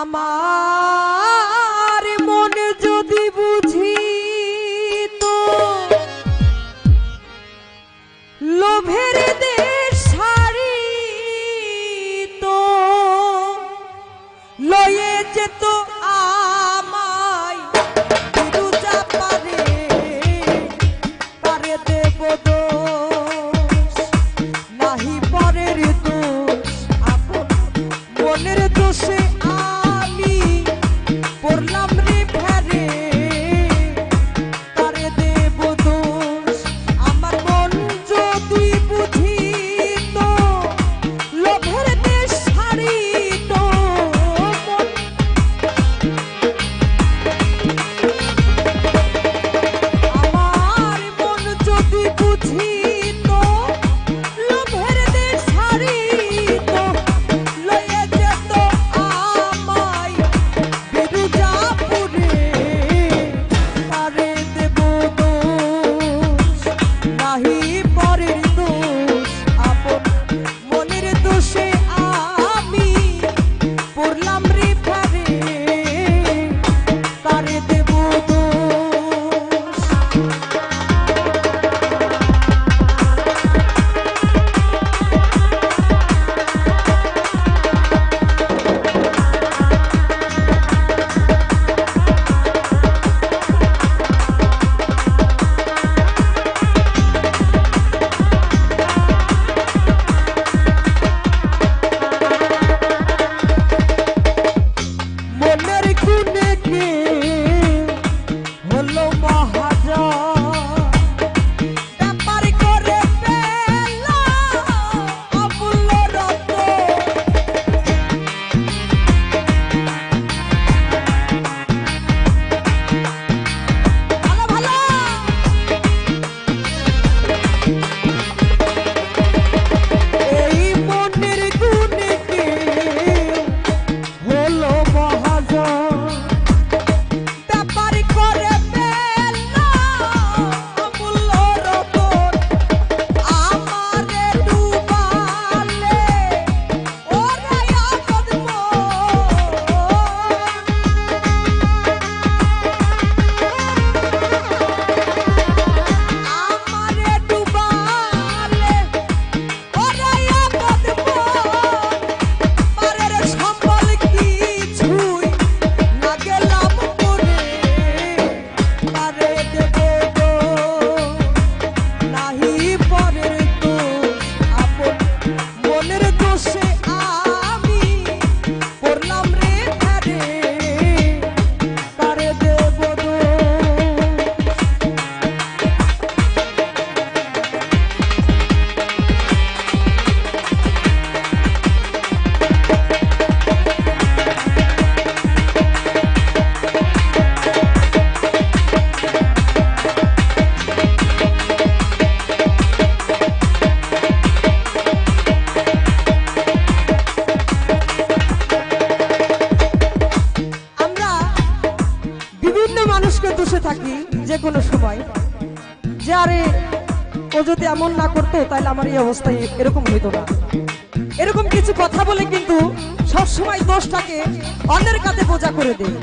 আমার মন যদি বুঝি তো লোভের দেশ ছাড়ি তো লয়ে যেত আমায় বিরুজা পারে পারে দেব দোষ নাহি পরের দোষ আপন মনের দোষে আমি পড়লাম রে ফেরে তারে দেব দোষ আমার মন যদি বুঝি তো লোভের দেশ ছাড়ি তো আমার মন যদি বুঝি তো লোভের দেশ ছাড়ি তো লয়ে যেত আমায় বিরুজাপুরে তারে দেব দোষ নাহি পরের দোষ আপন মনের দোষে আমি পড়লাম রে ফেরে তারে দেব দোষ মনের গুণে কে হলো মহাজন ব্যাপার করে পেল অমূল্য রত্ন ভালো ভালো এই মনের গুণে কে হলো মহাজন ব্যাপার করে পেল অমূল্য রতন আমারে ডুবালে ওরে আপদ আমারে ডুবালে ওরে আপদ পারের সম্বল কিছুই না গেলাম করে পারে দেব নাহি পরের দোষ আপন মনের দোষে আমি পড়লাম রে ফেরে পারে দেব আমরা বিভিন্ন মানুষকে দোষে থাকি যে কোনো সময় যে আরে ও যদি এমন না করতো তাহলে আমার এই অবস্থা এরকম হইতো না এরকম কিছু কথা বলে কিন্তু সব সময় দোষটাকে অন্যের কাছে বোঝা করে দেয়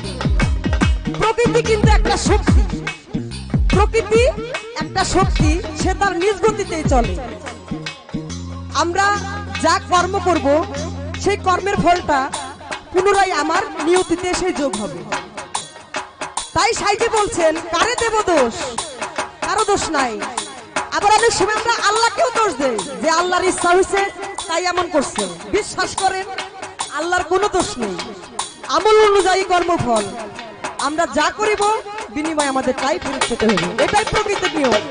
প্রকৃতি কিন্তু একটা শক্তি প্রকৃতি একটা শক্তি সে তার নিজ গতিতেই চলে আমরা যা কর্ম করব সেই কর্মের ফলটা পুনরায় আমার নিয়তিতে এসে যোগ হবে তাই সাইজি বলছেন কারে দেব দোষ কারো দোষ নাই আবার অনেক সময় আমরা আল্লাহকেও দোষ দেই যে আল্লাহর ইচ্ছা হয়েছে তাই এমন করছে বিশ্বাস করেন আল্লাহর কোনো দোষ নেই আমল অনুযায়ী কর্মফল আমরা যা করিব বিনিময় আমাদের তাই ফেরত পেতে হবে এটাই প্রকৃতির নিয়ম